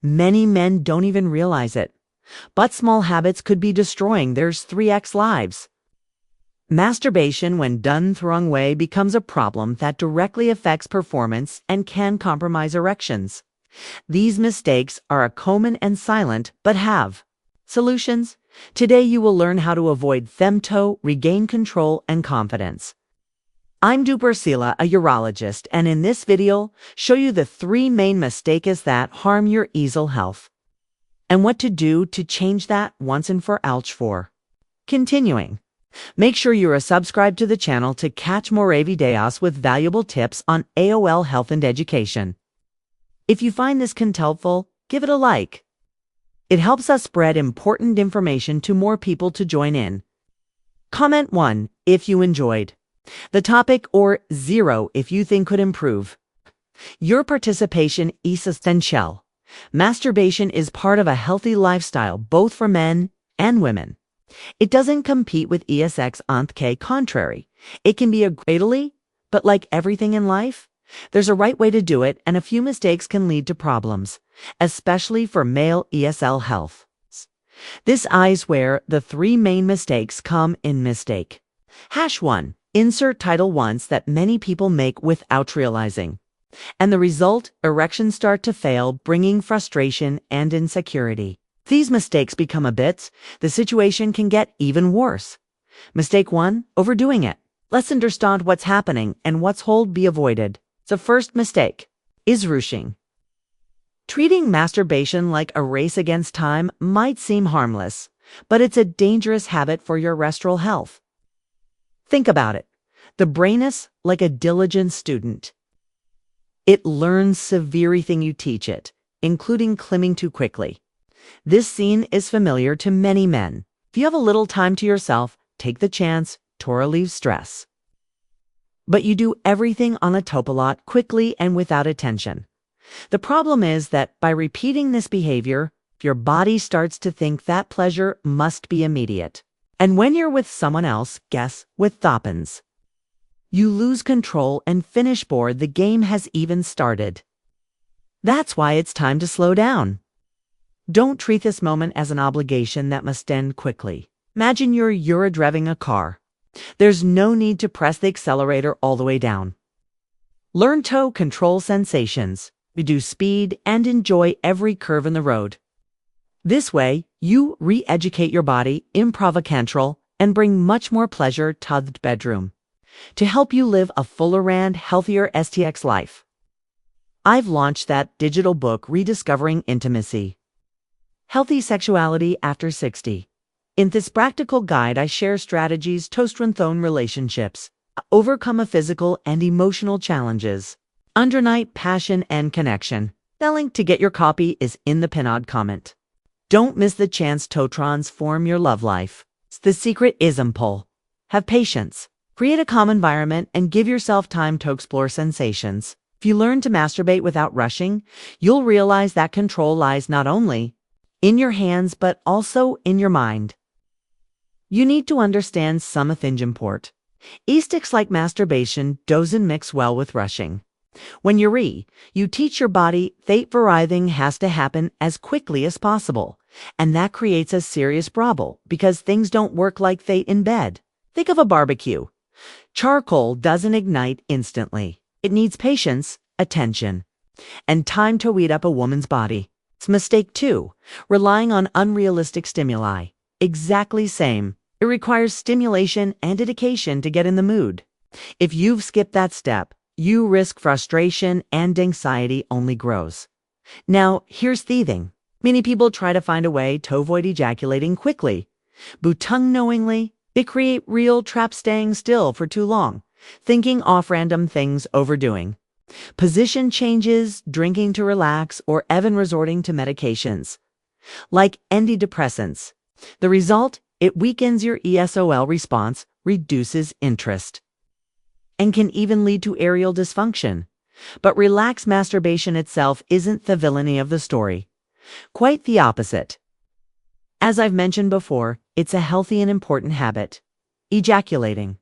Many men don't even realize it. But small habits could be destroying their 3x lives. Masturbation, when done the wrong way, becomes a problem that directly affects performance and can compromise erections. These mistakes are common and silent, but have solutions. Today you will learn how to avoid them to regain control and confidence. I'm Dupersila, a urologist, and in this video, show you the 3 main mistakes that harm your easel health, and what to do to change that once and for all. Continuing. Make sure you are subscribed to the channel to catch more videos with valuable tips on AOL health and education. If you find this content helpful, give it a like. It helps us spread important information to more people to join in. Comment 1 if you enjoyed the topic, or 0 if you think could improve. Your participation is essential. Masturbation is part of a healthy lifestyle both for men and women. It doesn't compete with sex, on the contrary. It can be a greatly, but like everything in life, there's a right way to do it, and a few mistakes can lead to problems, especially for male ESL health. This is where the 3 main mistakes come in. Mistake #1. Insert title once that many people make without realizing. And the result, erections start to fail, bringing frustration and insecurity. These mistakes become habits, the situation can get even worse. Mistake 1, overdoing it. Let's understand what's happening and what's hold be avoided. The first mistake is rushing. Treating masturbation like a race against time might seem harmless, but it's a dangerous habit for your erectile health. Think about it. The brain is like a diligent student. It learns everything you teach it, including climbing too quickly. This scene is familiar to many men. If you have a little time to yourself, take the chance to relieve stress. But you do everything on a autopilot, quickly and without attention. The problem is that by repeating this behavior, your body starts to think that pleasure must be immediate. And when you're with someone else, guess what happens? You lose control and finish before the game has even started. That's why it's time to slow down. Don't treat this moment as an obligation that must end quickly. Imagine you're driving a car. There's no need to press the accelerator all the way down. Learn to control sensations, reduce speed, and enjoy every curve in the road. This way, you re-educate your body, improve control, and bring much more pleasure to the bedroom. To help you live a fuller and healthier STX life, I've launched that digital book, Rediscovering Intimacy. Healthy Sexuality After 60. In this practical guide, I share strategies to strengthen relationships, overcome a physical and emotional challenges, undernight passion and connection. The link to get your copy is in the pinned comment. Don't miss the chance to transform your love life. The secret is simple. Have patience. Create a calm environment and give yourself time to explore sensations. If you learn to masturbate without rushing, you'll realize that control lies not only in your hands but also in your mind. You need to understand something important. Aesthetics like masturbation doesn't mix well with rushing. When you teach your body that everything has to happen as quickly as possible, and that creates a serious problem because things don't work like that in bed. Think of a barbecue. Charcoal doesn't ignite instantly. It needs patience, attention, and time to heat up a woman's body. It's mistake 2, relying on unrealistic stimuli. Exactly same. It requires stimulation and dedication to get in the mood. If you've skipped that step, you risk frustration and anxiety only grows. Now, here's the thing. Many people try to find a way to avoid ejaculating quickly, but unknowingly, they create real traps staying still for too long, thinking off random things, overdoing position changes, drinking to relax, or even resorting to medications like antidepressants. The result? It weakens your ESOL response, reduces interest, and can even lead to erectile dysfunction. But relaxed masturbation itself isn't the villainy of the story. Quite the opposite. As I've mentioned before, it's a healthy and important habit. Ejaculating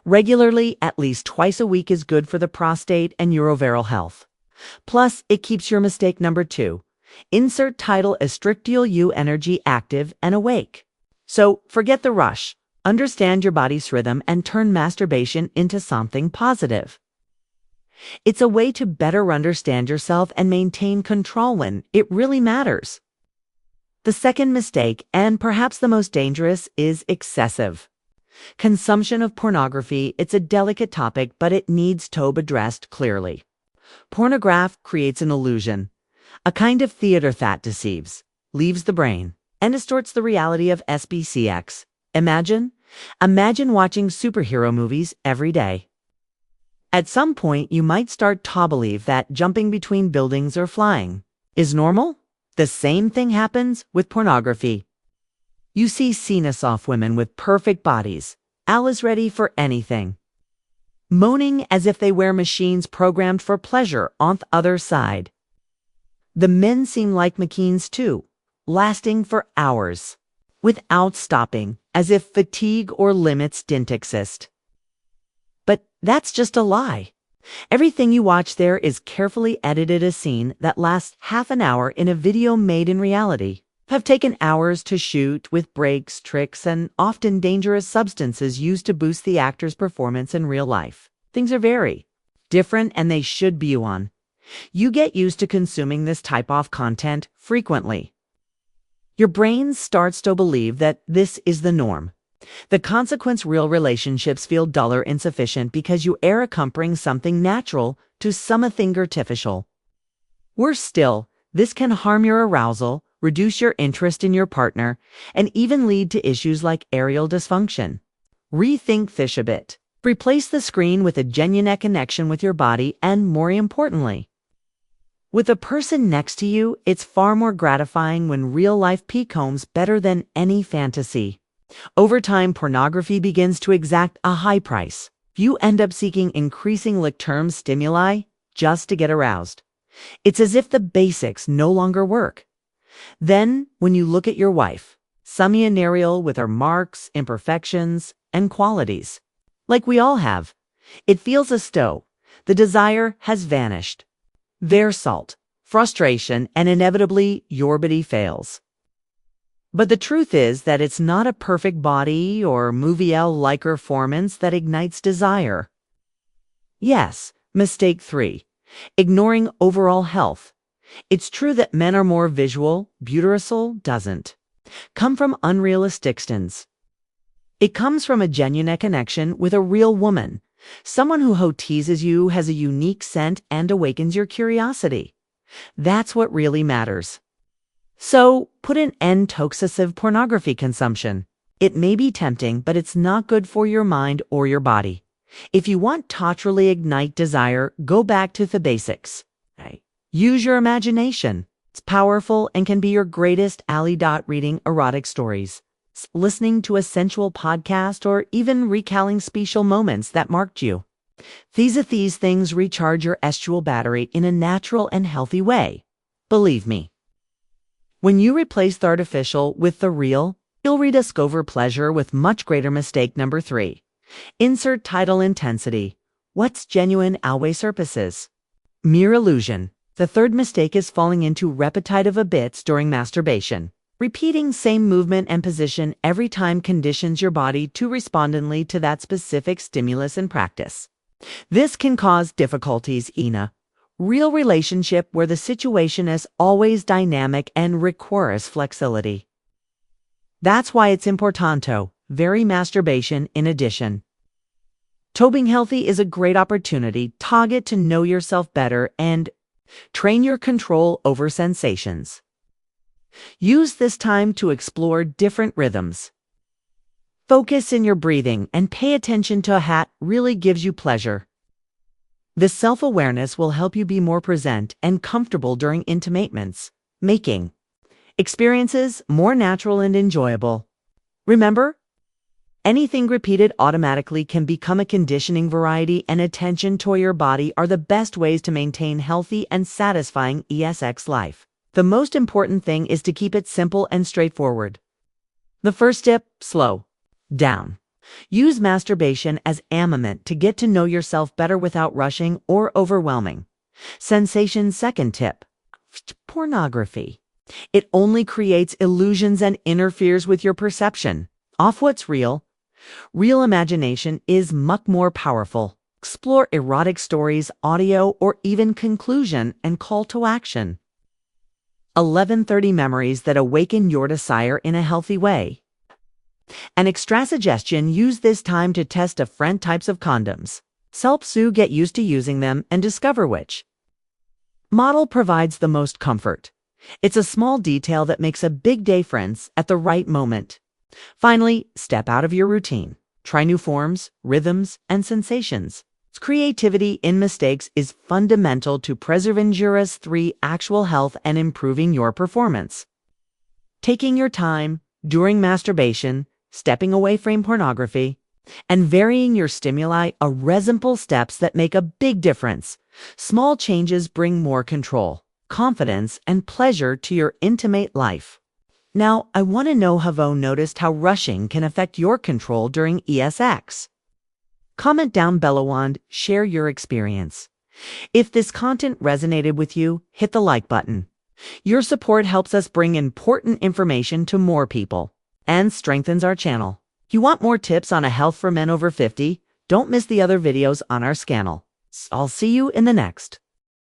regularly, at least twice a week, is good for the prostate and urovaral health. Plus, it keeps your mistake number 2, Insert title Estrictile U energy active and awake. So forget the rush. Understand your body's rhythm and turn masturbation into something positive. It's a way to better understand yourself and maintain control when it really matters. The second mistake, and perhaps the most dangerous, is excessive consumption of pornography. It's a delicate topic, but it needs to be addressed clearly. Pornography creates an illusion, a kind of theater that deceives, leaves the brain, and distorts the reality of SBCX. Imagine watching superhero movies every day. At some point, you might start to believe that jumping between buildings or flying is normal. The same thing happens with pornography. You see scene-off women with perfect bodies, always ready for anything, moaning as if they wear machines programmed for pleasure on the other side. The men seem like machines too, lasting for hours, without stopping, as if fatigue or limits didn't exist. But that's just a lie. Everything you watch there is carefully edited. A scene that lasts half an hour in a video made in reality have taken hours to shoot, with breaks, tricks, and often dangerous substances used to boost the actor's performance in real life. Things are very different, and they should be on. You get used to consuming this type of content frequently. Your brain starts to believe that this is the norm. The consequence: real relationships feel dull or insufficient because you are accompanying something natural to something artificial. Worse still, this can harm your arousal, reduce your interest in your partner, and even lead to issues like erectile dysfunction. Rethink this a bit. Replace the screen with a genuine connection with your body, and more importantly, with a person next to you. It's far more gratifying when real life becomes better than any fantasy. Over time, pornography begins to exact a high price. You end up seeking increasing long-term stimuli just to get aroused. It's as if the basics no longer work. Then, when you look at your wife, semi-aerial with her marks, imperfections, and qualities, like we all have, it feels as though the desire has vanished. There's salt, frustration, and inevitably your body fails. But the truth is that it's not a perfect body or movie-like performance that ignites desire. Yes, mistake 3. Ignoring overall health. It's true that men are more visual. Beautiful doesn't come from unrealistic standards. It comes from a genuine connection with a real woman, someone who teases you, has a unique scent, and awakens your curiosity. That's what really matters. So, put an end to excessive pornography consumption. It may be tempting, but it's not good for your mind or your body. If you want to truly ignite desire, go back to the basics. Use your imagination. It's powerful and can be your greatest ally. Reading erotic stories, listening to a sensual podcast, or even recalling special moments that marked you. These things recharge your estual battery in a natural and healthy way. Believe me. When you replace the artificial with the real, you'll rediscover pleasure with much greater. Mistake number 3. Insert title intensity. What's genuine always surfaces. Mere illusion. The third mistake is falling into repetitive habits during masturbation. Repeating same movement and position every time conditions your body to respondingly to that specific stimulus in practice. This can cause difficulties in a real relationship where the situation is always dynamic and requires flexibility. That's why it's important to vary masturbation in addition. Being healthy is a great opportunity to get to know yourself better and train your control over sensations. Use this time to explore different rhythms. Focus in your breathing and pay attention to what really gives you pleasure. This self-awareness will help you be more present and comfortable during intimates, making experiences more natural and enjoyable. Remember, anything repeated automatically can become a conditioning. Variety and attention to your body are the best ways to maintain healthy and satisfying sex life. The most important thing is to keep it simple and straightforward. The first tip: slow down. Use masturbation as a moment to get to know yourself better without rushing or overwhelming sensations. Second tip: Pornography. It only creates illusions and interferes with your perception. Off what's real. Real imagination is much more powerful. Explore erotic stories, audio, or even conclusion and call to action. 11:30 memories that awaken your desire in a healthy way. An extra suggestion: use this time to test different types of condoms. Helps you get used to using them and discover which model provides the most comfort. It's a small detail that makes a big difference at the right moment. Finally, step out of your routine. Try new forms, rhythms, and sensations. Creativity in mistakes is fundamental to preserving your 3 actual health and improving your performance. Taking your time during masturbation, stepping away from pornography, and varying your stimuli are simple steps that make a big difference. Small changes bring more control, confidence, and pleasure to your intimate life. Now, I want to know, have you noticed how rushing can affect your control during ESX? Comment down below and share your experience. If this content resonated with you, hit the like button. Your support helps us bring important information to more people and strengthens our channel. You want more tips on a health for men over 50? Don't miss the other videos on our channel. I'll see you in the next.